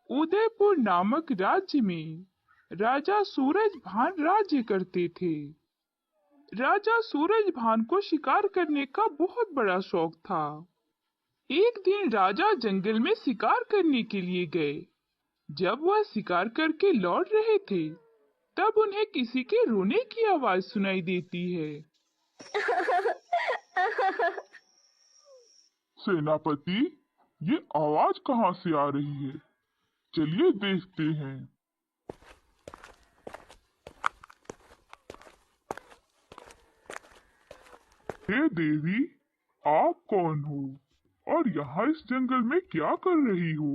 उदयपुर नामक राज्य में राजा सूरजभान राज्य करते थे। राजा सूरजभान को शिकार करने का बहुत बड़ा शौक था। एक दिन राजा जंगल में शिकार करने के लिए गए। जब वह शिकार करके लौट रहे थे, तब उन्हें किसी के रोने की आवाज सुनाई देती है। सेनापति, ये आवाज कहाँ से आ रही है? चलिए देखते हैं। हे देवी, आप कौन हो और यहाँ इस जंगल में क्या कर रही हो?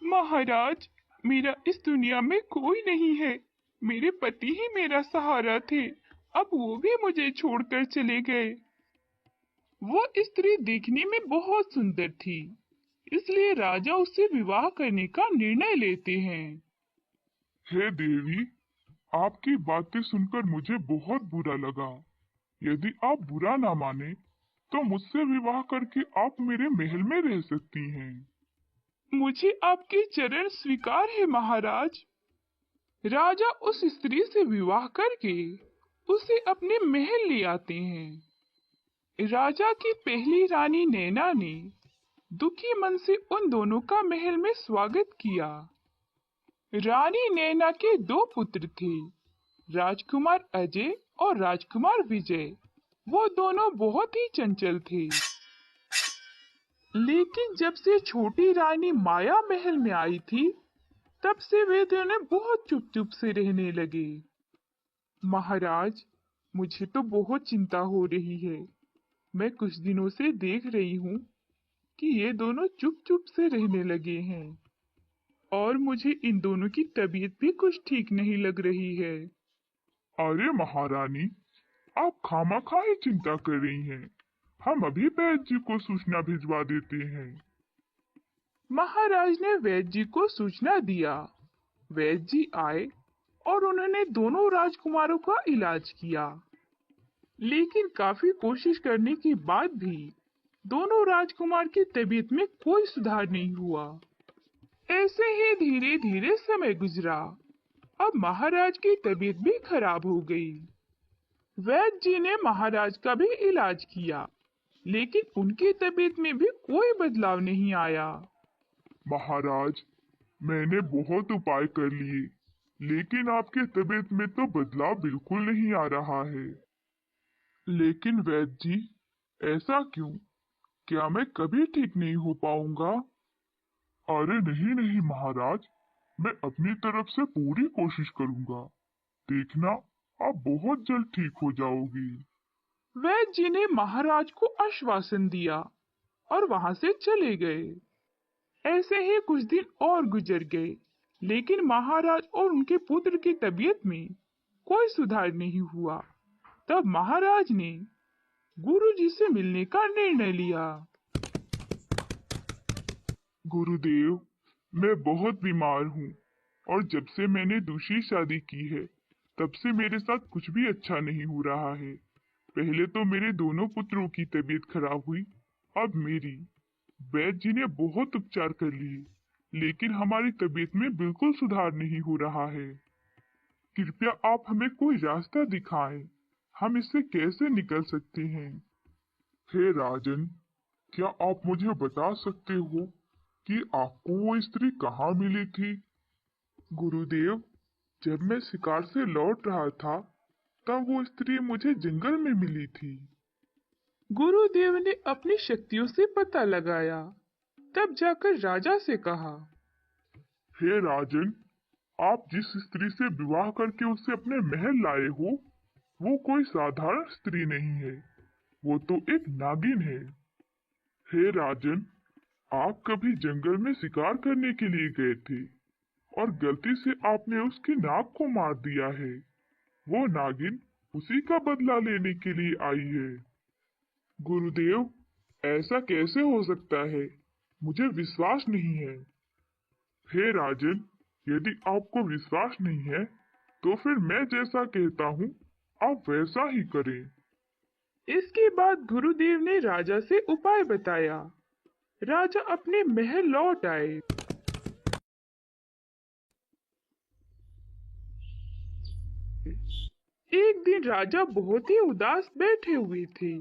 महाराज, मेरा इस दुनिया में कोई नहीं है। मेरे पति ही मेरा सहारा थे, अब वो भी मुझे छोड़कर चले गए। वो स्त्री देखने में बहुत सुंदर थी, इसलिए राजा उससे विवाह करने का निर्णय लेते हैं। हे देवी, आपकी बातें सुनकर मुझे बहुत बुरा लगा। यदि आप बुरा ना माने, तो मुझसे विवाह करके आप मेरे महल में रह सकती हैं। मुझे आपके चरण स्वीकार है महाराज। राजा उस स्त्री से विवाह करके उसे अपने महल ले आते हैं। राजा की पहली रानी नैना ने दुखी मन से उन दोनों का महल में स्वागत किया। रानी नैना के दो पुत्र थे, राजकुमार अजय और राजकुमार विजय। वो दोनों बहुत ही चंचल थे। लेकिन जब से छोटी रानी माया महल में आई थी, तब से वे दोनों बहुत चुप चुप से रहने लगे। महाराज, मुझे तो बहुत चिंता हो रही है। मैं कुछ दिनों से देख रही हूँ कि ये दोनों चुप चुप से रहने लगे हैं, और मुझे इन दोनों की तबीयत भी कुछ ठीक नहीं लग रही है। अरे महारानी, आप खामखा ही चिंता कर रही हैं। हम अभी वैद्य जी को सूचना भिजवा देते हैं। महाराज ने वैद्य जी को सूचना दिया। वैद्य जी आए और उन्होंने दोनों राजकुमारों का इलाज किया। लेकिन काफी कोशिश करने के बाद भी दोनों राजकुमार की तबीयत में कोई सुधार नहीं हुआ। ऐसे ही धीरे धीरे समय गुजरा। अब महाराज की तबीयत भी खराब हो गई। वैद्य जी ने महाराज का भी इलाज किया, लेकिन उनकी तबीयत में भी कोई बदलाव नहीं आया। महाराज, मैंने बहुत उपाय कर लिए, लेकिन आपकी तबीयत में तो बदलाव बिल्कुल नहीं आ रहा है। लेकिन वैद्य जी, ऐसा क्यों? क्या मैं कभी ठीक नहीं हो पाऊंगा? अरे नहीं नहीं महाराज, मैं अपनी तरफ से पूरी कोशिश करूंगा। देखना, आप बहुत जल्द ठीक हो जाओगी। वैद्य जी ने महाराज को आश्वासन दिया और वहां से चले गए। ऐसे ही कुछ दिन और गुजर गए, लेकिन महाराज और उनके पुत्र की तबीयत में कोई सुधार नहीं हुआ। तब महाराज ने गुरु जी से मिलने का निर्णय लिया। गुरुदेव, मैं बहुत बीमार हूँ और जब से मैंने दूसरी शादी की है, तब से मेरे साथ कुछ भी अच्छा नहीं हो रहा है। पहले तो मेरे दोनों पुत्रों की तबीयत खराब हुई, अब मेरी। वैद्य जी ने बहुत उपचार कर लिए, लेकिन हमारी तबीयत में बिल्कुल सुधार नहीं हो रहा है। कृपया आप हमें कोई रास्ता दिखाएं। हम इससे कैसे निकल सकते हैं? हे राजन, क्या आप मुझे बता सकते हो कि आपको वो स्त्री कहाँ मिली थी? गुरुदेव, जब मैं शिकार से लौट रहा था, तब वो स्त्री मुझे जंगल में मिली थी। गुरुदेव ने अपनी शक्तियों से पता लगाया, तब जाकर राजा से कहा, हे राजन, आप जिस स्त्री से विवाह करके उसे अपने महल लाए हो, वो कोई साधारण स्त्री नहीं है, वो तो एक नागिन है। हे राजन, आप कभी जंगल में शिकार करने के लिए गए थे और गलती से आपने उसकी नाक को मार दिया है। वो नागिन उसी का बदला लेने के लिए आई है। गुरुदेव, ऐसा कैसे हो सकता है? मुझे विश्वास नहीं है। हे राजन, यदि आपको विश्वास नहीं है, तो फिर मैं जैसा कहता हूँ, आप वैसा ही करें। इसके बाद गुरुदेव ने राजा से उपाय बताया। राजा अपने महल लौट आए। एक दिन राजा बहुत ही उदास बैठे हुए थे।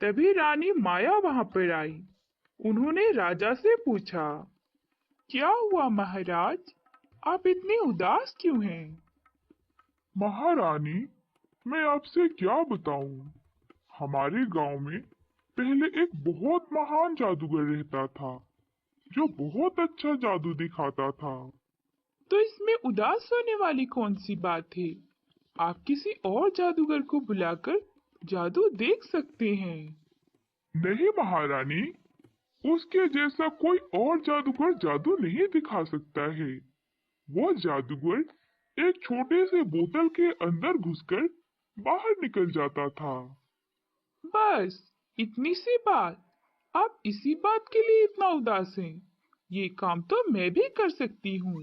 तभी रानी माया वहां पर आई। उन्होंने राजा से पूछा, क्या हुआ महाराज, आप इतने उदास क्यों हैं? महारानी, मैं आपसे क्या बताऊं? हमारे गांव में पहले एक बहुत महान जादूगर रहता था, जो बहुत अच्छा जादू दिखाता था। तो इसमें उदास होने वाली कौन सी बात है? आप किसी और जादूगर को बुलाकर जादू देख सकते हैं। नहीं महारानी, उसके जैसा कोई और जादूगर जादू नहीं दिखा सकता है। वो जादूगर एक छोटे से बोतल के अंदर घुसकर बाहर निकल जाता था। बस इतनी सी बात? आप इसी बात के लिए इतना उदास हैं? ये काम तो मैं भी कर सकती हूँ।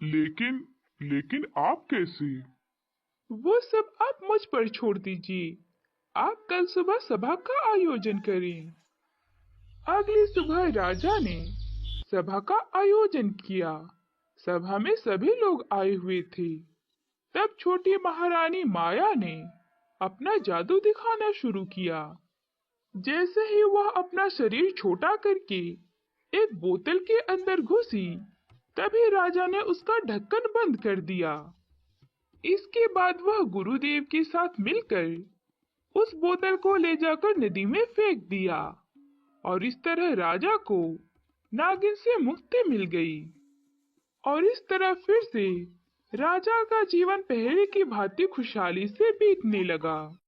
लेकिन लेकिन आप कैसे? वो सब आप मुझ पर छोड़ दीजिए। आप कल सुबह सभा का आयोजन करें। अगली सुबह राजा ने सभा का आयोजन किया। सभा में सभी लोग आए हुए थे। तब छोटी महारानी माया ने अपना जादू दिखाना शुरू किया। जैसे ही वह अपना शरीर छोटा करके एक बोतल के अंदर घुसी, तभी राजा ने उसका ढक्कन बंद कर दिया। इसके बाद वह गुरुदेव के साथ मिलकर उस बोतल को ले जाकर नदी में फेंक दिया और इस तरह राजा को नागिन से मुक्ति मिल गई। और इस तरह फिर से राजा का जीवन पहले की भांति खुशहाली से बीतने लगा।